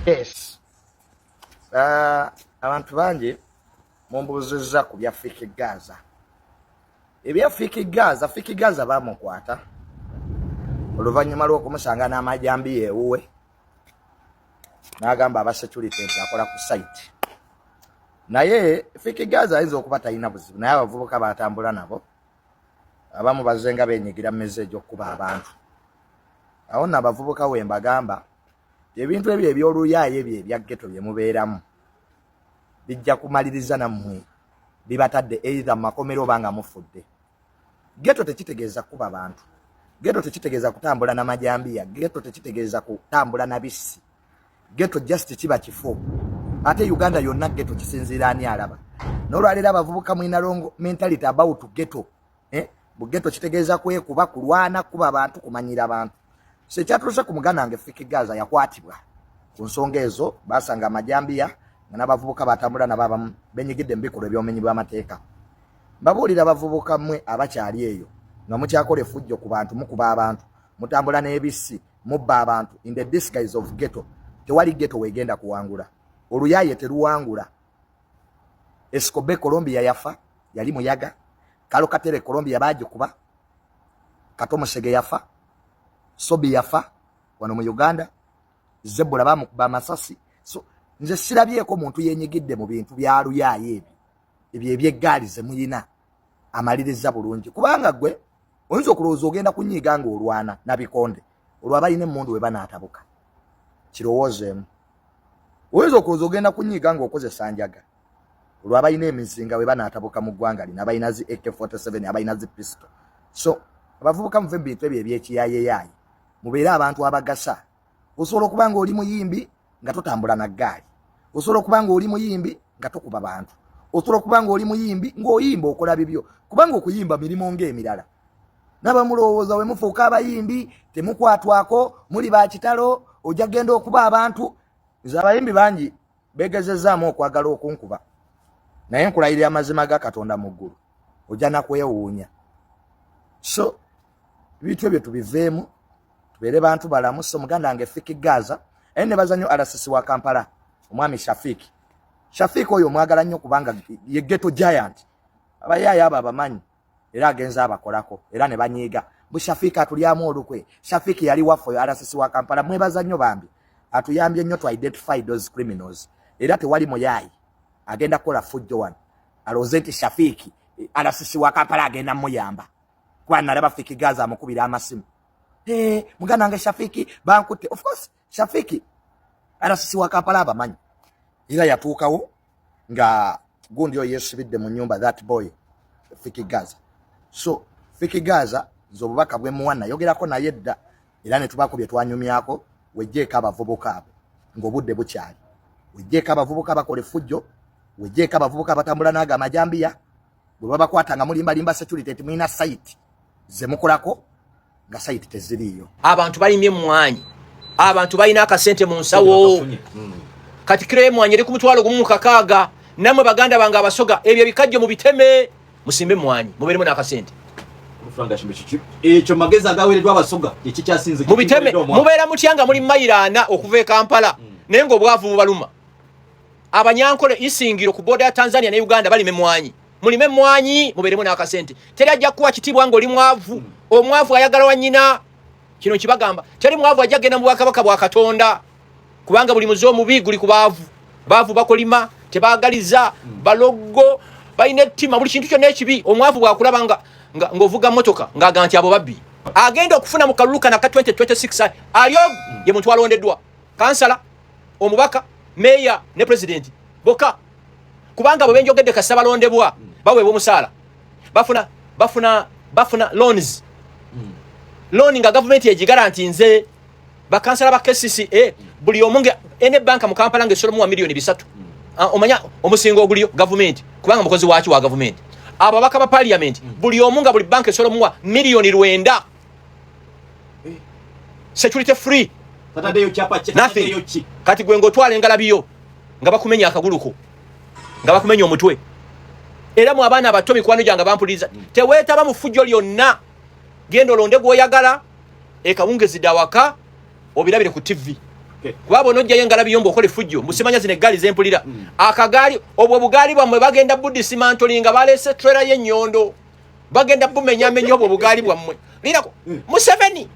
Yes. Abantu bangi mumbuzizza ku bya Fiki Gaza. Ebya Fiki Gaza bamukwata. Oluvannyuma lw'okumusanga n'amajambi ewuwe. N'agamba aba security nti akola ku site. Naye Fiki Gaza ayinza okuba talina buzibu naye abavubuka batambula nabo. Abamu bazenga benyigira message okuba abantu. Awo n'abavubuka we mbagamba ebintu ebyo eby'oluyaaye ebyo ebya ghetto bye mubeeramu bijja kumaliriza nammwe bibatadde either makomero banga mufudde. Ghetto tekitegeeza kuba bantu. Ghetto tekitegeeza kutambula na majambiya. Ghetto tekitegeeza kutambula na bisi. Ghetto just kiba kifo. Ate Uganda yonna ghetto kisinziira ani alaba. N'olwalira abavubuka mwina longo mentality about ghetto. Bu ghetto kitegeeza kwekuba kulwana kuba bantu kumanyira bantu. Sekyatuuse ku muganda wange Fiki Gaza yakwatibwa ku nsonga ezo basanga amajambiya n'abavubuka batambula n'abamu benyigidde mbikolwa ebyomenyi bw'amateeka. Mbabuulira abavubuka mmwe abakyali eyo nga mukyakola effujjo ku bantu mukuba abantu mutambula n'ebisi mubba abantu in the disguise of ghetto. Tewali ghetto weegenda kuwangula. Oluyaaye teruwangula. Escobe Colombia yafa yali muyaga. Kalo Katere Colombia baagikuba. Katomo Sege yafa. Sobi yafa wano mu Uganda. Zebula bamukuba amasasi. So nze sirabyeko muntu yenyigidde mu bintu bya luyaaye ebyo eby'eggaali ze muyina amaliriza bulungi. Kubanga gwe oyinza okulowooza ogenda kunyiga ng'olwana na bikonde olwo abalina emmundu we banaatabuka. Kirowoozeemu. Oyinza okulowooza ogenda kunyiga ng'okozesa njaga olwo abalina emizinga we banaatabuka mu ggwanga lino abalina zi AK-47 abalina zi pistol. So abavubuka muve mu bintu ebyo eby'ekiyaayeeyaaye mubeere abantu abagasa. Osobola okuba ng'oli muyimbi nga totambula na ggaali. Osobola okuba ng'oli muyimbi nga tokuba bantu. Osobola okuba ng'oli muyimbi ng'oyimba okola bibyo kubanga okuyimba mirimo ng'emirala. N'abamulowooza we mufuuka abayimbi temukwatwako muli ba kitalo ojja genda okuba abantu. Nze abayimbi bangi beegezezzaamu okwagala okunkuba naye nkulayirira amazima ga Katonda mu ggulu ojja nakwewuunya. So ebintu ebyo tubiveemu tubeere bantu balamu. So muganda wange Fiki Gaza aye ne bazannyo RCC wa Kampala omwami Shafiki oyo mwagala nnyo kubanga ye ghetto giant. Abayaaya abo abamanyi era agenza abakolako era ne banyiiga bu Shafiki atulyamu olukwe. Shafiki yali waffe RCC wa Kampala mwebaza nnyo bambi atuyambye nnyo to identify those criminals era tewali muyaayi agenda kukola fujjo wano alowooze nti Shafiki RCC wa Kampala agenda muyamba kuba nalaba Fiki Gaza amukubira amasimu. Muganda wange Shafiki bankutte. Of course Shafiki RCC wa Kampala abamanyi era yatuukawo nga gundi oyo yeesibidde mu nnyumba that boy Fiki Gaza. So Fiki Gaza nze obubaka bwe muwa nayogerako naye dda era ne tubaako bye twanyumyako. Wejjeeko abavubuka abo ng'obudde bukyali. Wejjeeko abavubuka bakola effujjo. Wejjeeko abavubuka batambula n'ago amajambiya. Bwe babakwata nga mulimbalimba security ti mulina site ze mukolako nga site teziriiyo. Abantu balimye mmwanyi. Abantu balina akasente mu nsawo. Kati kire mmwanyi eri ku mutwalo gumu mu kakaaga. Namwe baganda bange abasoga ebyo bikajjo mu biteme musimbe mmwanyi mubeeremu n'akasente. Ekyo magezi agaweereddwa abasoga ekikyasinze mu biteme mubeera mutyanga muli mayiraana okuva e Kampala naye ng'obwavu bubaluma. Abanyankole isingiro ku boda ya Tanzania ne Uganda balime mmwanyi. Mulime mmwanyi mubeeremu n'akasente. Teri ajja kuwa kitiibwa ng'oli mwavu. Omwavu ayagala wa nnyina. Kino kibagamba. Teri mwavu ajja genda mu bwakabaka bwa Katonda. Kubanga buli muze omubi guli ku baavu. Baavu bakolima tebaagaliza balogo balina ettima buli kintu kyonna ekibi. Omwavu bwakulaba ng'ovuga motoka ng'aga nti abo babbi. Agenda okufuna mu kalulu kana ka 2026 alyo ye muntu alondeddwa. Kansala, omubaka, meya ne president. Boka. Kubanga bwe benjogedde kasa balondebwa baweebwa omusaala. Bafuna loans. Loan nga government yegigaranti nze bakansala ba KCCA buli omunge ene banka mu Kampala ngesolo mu milioni 3. Omanya omusingo oguliyo government kubanga mukozi waaki wa government. Ababaka ba parliament buli omunga buli banka esolo mu milioni 9. Security free. Tatadeyo chapa nothing. Kati gwe ngotwala engalabiyo nga bakumenya akaguluko nga bakumenya omutwe. Era mu abaana abato mikwano gyange bampuliriza teweetaba mu fujjo lyonna genda olonde gw'oyagala ekawungezi dawaka obirabire ku TV Kuba bonojjayo engala biyombo okole fujjo musimanya zine eggaali zempulira akagaali obwo bugaali bwammwe bagenda budisimantolinga balese trailer y'ennyondo bagenda bumenyamenya obwo bugaali bwammwe lirako Museveni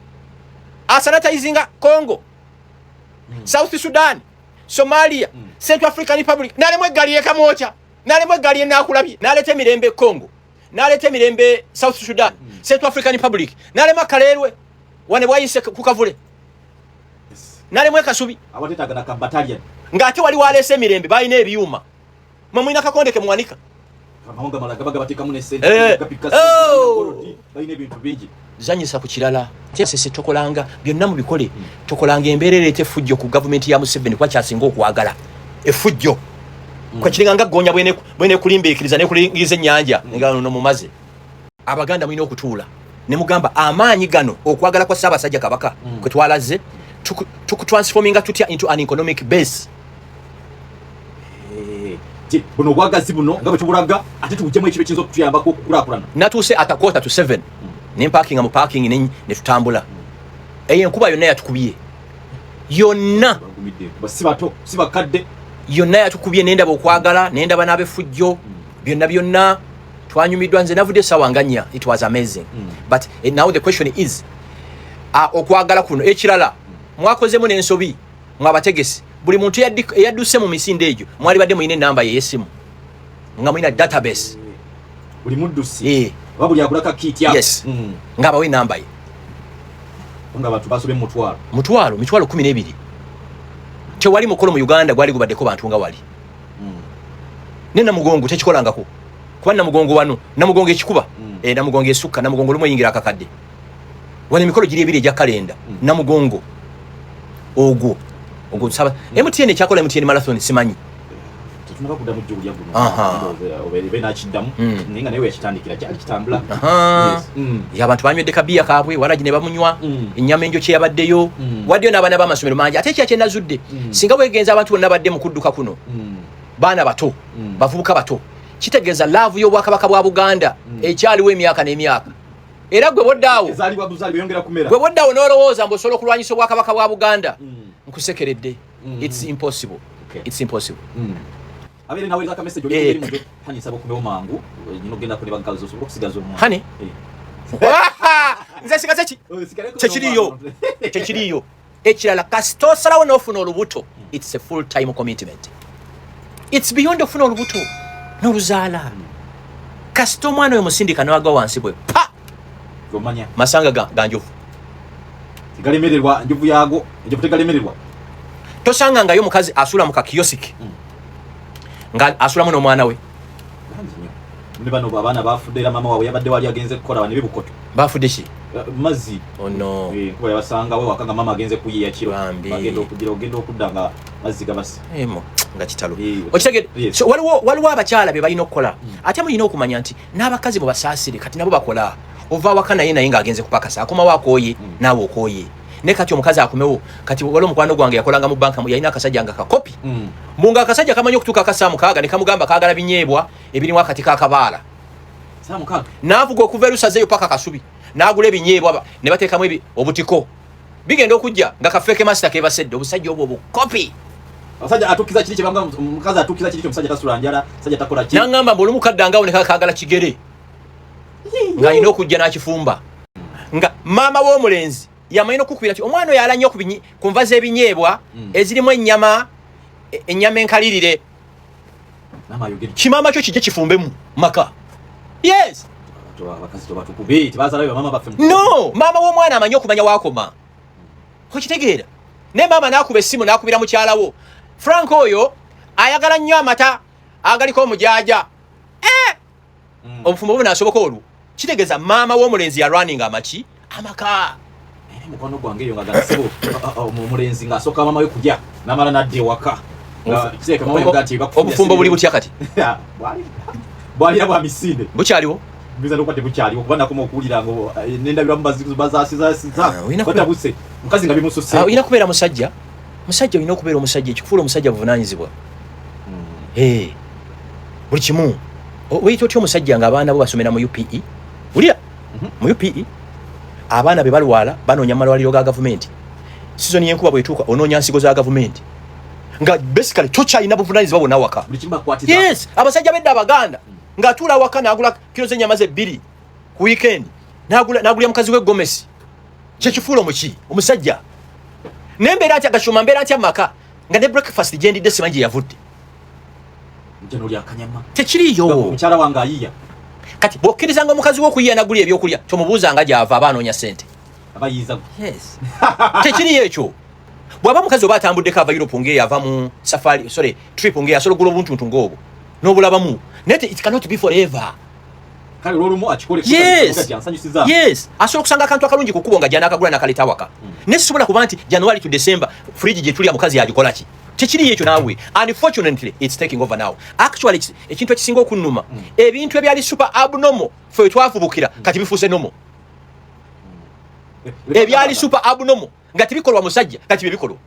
asanitizinga Congo South Sudan Somalia Central African Republic nalemwe eggaali y'Kamwocha nalemwe eggaali y'Nakulabye naleta emirembe Congo naleta emirembe South Sudan Central African Republic nalema Kaleerwe wane bwayise ku Kavule nalemwe Kasubi abatetaga na battalion ngate wali walese emirembe balina ebyuma mwamwina kakondeke mwanika amahonga malaga baga batika mune sente kapika sente balina ebintu bingi zanyisa ku kirala sese tokolanga byonna mu bikole tokolanga embeerere tefujjo ku government ya Museveni kwa kyasinga okwagala efujjo kwa kiringanga gonya bwene kulimbeekiriza ne kulingiza ennyanja ngano no mumaze abaganda mwina okutuula ne mugamba amaanyi gano okwagala kwa Ssaabasajja Kabaka kwe twalaze tukutransforminga tutya into an economic base buno bwagazi buno nga bwetubulaga ate tubujjemu ekibe kiyinza okutuyambako okukulaakulana natuuse at 6:45 ne parking mu parking ne tutambula eyo enkuba yonna yatukubye yonna si bakadde yonna yatukubye nendaba okwagala nendaba n'abefujjo byonna twanyumiddwa nze navudde essaawa nga 4 it was amazing but now the question is okwagala kuno ekirala mwakozemu n'ensobi mwabategesi buli muntu eyadduse mu misinde egyo mwali badde muyina enamba ye y'essimu nga muyina database buli muddusi buli akulaka kit ya yes nga bawe enamba ye nga abantu basobe mitwalo 12 tewali mukolo mu Uganda gwali gubaddeko bantu nga wali nena mugongo tekikolangako kuba namugongo wano namugongo ekikuba namugongo esukka namugongo lumu yingira akakadde wali mikolo giri ebiri egya kalenda namugongo ogwo saba MTN kyakola MTN marathon simanyi tunaba kudamu jjulya guno obere na kiddamu ninga nawe yakitandikira kyali kitambula ya abantu banywedde kabiya kaabwe walaji ne bamunywa ennyama enjo kye yabaddeyo waddeyo n'abaana b'amasomero mangi ate ekya nazudde singa wegenza abantu bonna badde mu kudduka kuno baana bato bavubuka bato kitegeeza laavu y'obwakabaka bwa Buganda ekyaliwo emyaka n'emyaka era gwe boddaawo gwe boddaawo n'olowooza mbu osobola okulwanyisa obwakabaka bwa Buganda nkusekeredde it's impossible it's impossible abere nawe laka message oli mu hani sabo kumewo mangu nyino genda kuleba nkazo osobola okusigaza omuntu hani nze sigaze ki tekiriyo ekirala kasito osalawo n'ofuna olubuto it's a full time commitment it's beyond ofuna olubuto n'oluzaala kasito omwana oyo musindika n'awagwa wansi bwe pa gomanya masanga ganjovu tegalemererwa njovu yago enjovu tegalemererwa tosanga ngayo mukazi asula mu kakiyosiki nga asulamu n'omwana we ne bano baana bafudde mama wawe yabadde wali agenze kukola bane bibukoto bafudde ki mazi ono kuba yabasanga we wakanga mama agenze kuyiya kiro bagenda okudanga mazi gabasi nga kitalo okitegedde so waliwo abakyala be balina okukola ate muyina okumanya nti n'abakazi bwe basaasire kati nabo bakola ova waka naye nga agenze kupakasa akomawo akooye naawe okooye ne kati omukazi akomewo kati wali omukwano gwange yakolanga mu banka yalina akasajja nga kakopi mbunga akasajja kamanyi okutuuka akasaamu kaaga ne kamugamba kaagala binyeebwa ebirimu akati kakabaala n'avuga okuva erusazeeyo paka Kasubi n'agula ebinyeebwa ne bateekamu obutiko bigenda okujja nga kafeeke masita kebasedde obusajja obwo bukopi Asajja atukiza kiri kyebanga mukazi atukiza kiri kyomusajja tasula njala sajja takola ki nangamba mbulu mukaddangawo ne kaagala kigere nga ino okujja n'akifumba nga maama w'omulenzi yamayina okukubira ti omwana oyo alannyo ku nva z'ebinyeebwa ezirimu ennyama enkalirire kimaama kyo kijje kifumbemu maka yes no maama w'omwana amanyi okumanya waakoma okitegeera ne maama n'akuba essimu n'akubira mukyalawo Frank oyo ayagala nnyo amata agaliko omujaaja obufumbo bunaasoboka olwo kitegeeza maama w'omulenzi yalwaninga amaki amaka mukono gwange eyo nga gasebo omulenzi ng'asooka maama we kujja n'amala n'adda ewaka obufumbo buli butya kati bwalira bwa misinde bukyaliwo biza n'okwate bukyaliwo kuba nakoma okuwulira ngo n'endabiramu bazaasizaabatabuse mukazi nga bimususe olina kubeera musajja olina okubeera omusajja ekikufuula omusajja buvunaanyizibwa buli kimu weyita otya omusajja ng'abaana bo basomera mu UPE wulira mu UPE abaana be balwala banoonya malwaliro ga gavumenti season yenkuba bwetuuka onoonya nsigo za gavumenti nga basically tokyalina buvunanyizibwa bwonna waka. Yes, abasajja bedda abaganda ng'atuula waka n'agula kilo z'ennyama ze 2 ku weekend n'agulya mukazi we Gomesi. Kyekifuula omuki omusajja nembeera ntya Gashumba mbeera ntya maka nga ne breakfast gye ndidde simanyi gye yavudde tekiriyo mukyala wange ayiya kati bw'okkirizanga omukazi we okuyiya n'agulya ebyokulya tomubuuzanga gy'ava aba anoonya ssente abayiiza yes tekiriyo ekyo bw'aba mukazi oba atambuddeko ava Europe ng'eyo ava mu safari trip ng'eyo asobola ogula obuntuntu ng'obwo n'obulabamu naye it cannot be forever. Yes, asobola okusanga akantu akalungi ku kkubo nga gy'anaakagula n'akaleta waka naye sisobola kuba nti January to December fridge gye tulya mukazi yagikola ki tekiriyo ekyo naawe. Unfortunately it's taking over now. Actually ekintu ekisinga okunnuma ebintu ebyali super abnormal ffe twafubukira kati bifuuse normal. Ebyali super abnormal nga tibikolwa musajja kati bye bikolwa.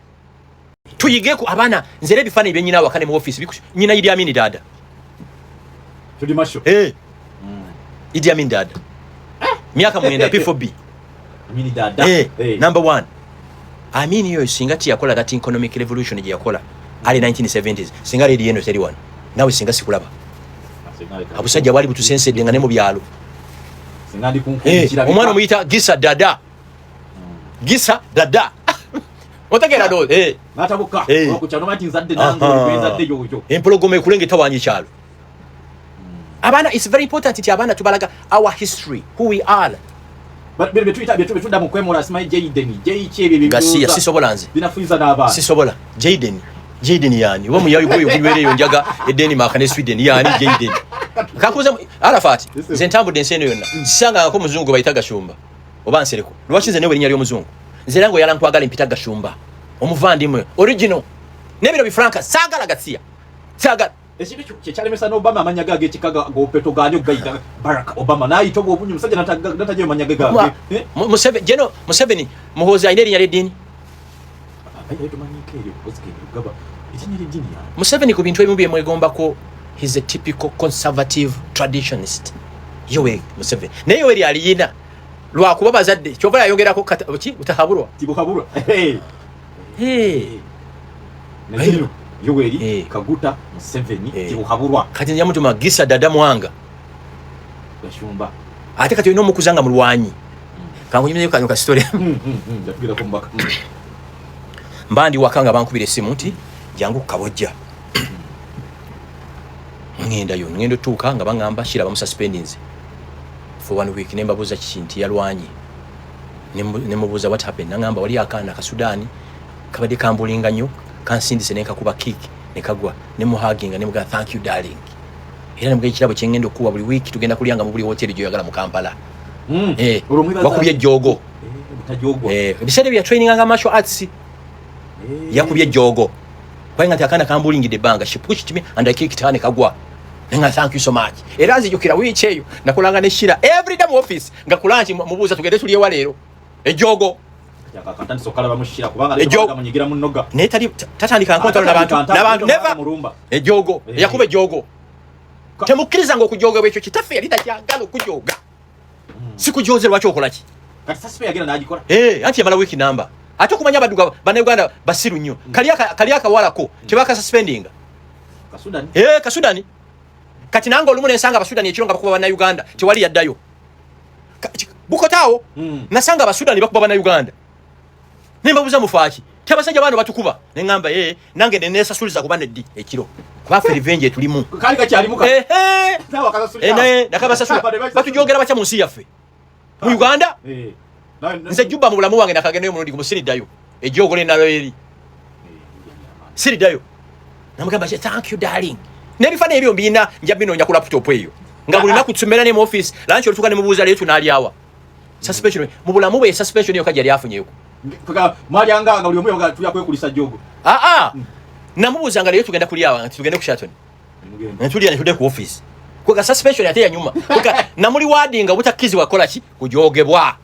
Tuyigeeko abaana nzere ebifaananyi bye nnyina wakane mu office nnyina Idi Amin dada tuli masho Idi Amin dada miaka 9 P4B Amin dada number 1 Amin yo singa tiyakola that economic revolution gye yakola ali 1970s singa ledi yeno teri one nawe singa sikulaba abusajja bali butusensedde nga ne mu byalo singa ndi kunkumbukira omwana omuyita Gisa dada Gisa dada otegera do natabuka okukyano mati nzadde nange nzadde yoyo empologoma ekulengeta wanyi kyalo. Abana, it's very important nti abana tubalaga our history, who we are. But betuda mukwemura simanyi Jayden jeyikyebye Gasiya sisobola nze binafuiza n'abaana sisobola Jayden yani oba muyayigoyo kubibeereyo njaga edeni makane Sweden yani Jayden kakuza Arafat nze ntambudde ensi eno yonna sisanga ko muzungu bayita Gashumba oba nsereko lwaki nze newe linnya ly'omuzungu nze lango yalankwagala mpita Gashumba omuvandimwe original nebiro bifranka sagala Gasiya sagala ekibi kyalemesa n'Obama amanya gage kikaga gopeto ganyo gayita Barack Obama nayi tobo obunyu musajja nataje amanya gage Museveni muhoza aine linnya ly'eddiini Museveni ku bintu ebimu bye mwegombako he's a typical conservative traditionist yowe Museveni naye yoweri aliyina lwakuba bazadde kyova yayongerako utahabulwa tibuhabulwa Yoweri Kaguta Museveni tibuhabulwa kati nyamutuma Gisa dada mwanga Gashumba ate kati ono mukuzanga mulwanyi kangunyimye kanyuka story ndapigira ko mbaka mbandi wakanga bankubira esimu nti jangu kabojja ngendo tuuka nga bangamba shira bamu suspendings for 1 week nemba buza kinti yalwanyi nemubuza what happened nangamba wali akana ka Sudani kabade kambulinga nyo kansindise nenka kuba kick nekagwa nemuhaginga nemuga thank you darling era nemuga kirabo kyengendo kuwa buli week tugenda kulyanga mu buli hotel gyo yagala mu Kampala bakubye jogo bisere bya training anga martial arts yakubye jogo kwanga takana kambulingide banga she pushed me and I kicked her nekagwa nga thank you so much era nzijukira wichi eyo nakulanga ne shira every day mu office ngakulanchi mubuza tugende tuliye walero ejogo yakakatandi sokala bamushira kubanga leo munyigira munoga netali tatandika nkontolo nabantu never ejogo yakube jogo temukiriza ngo kujoga bwecho kitafe yalita kyagalo kujoga sikujoze lwacho okolaki kati sasa yagera najikora anti yamala wiki number ate kumanya baduga bana Uganda basiru nnyo kaliaka walako tebaka suspending kasudani kati nango olumu nensanga abasudani ekironga bakuba bana Uganda tewali yaddayo bukotawo nasanga abasudani bakuba bana Uganda nemba buza mufaki tabasajja bano batukuba nengamba nange nenesa suliza kubana eddi ekiro kwa revenge tulimu kali kakyalimu sawa kasasuli nakabasasula batujogera bacha munsi yaffe mu Uganda nze juba mu bulamu wange nakagendeyo murundi kumusiridayo ejogole nalo eri siridayo namugamba thank you darling nebifana ebyo mbina njabino ku laptop eyo nga buli naku tusomera ne mu office lunch olutuka ne mubuza letu nali awa suspension mu bulamu bwe suspension yo kajali afunyeko kaka mali anga uli omuyo nga tuya kwekulisa jogo namubuza nga letu tugenda kuli awa tugende ku Sheraton ntuli ne ku office kwa suspension ate ya nyuma kwa namuli wadi nga butakizi wakola ki kujogebwa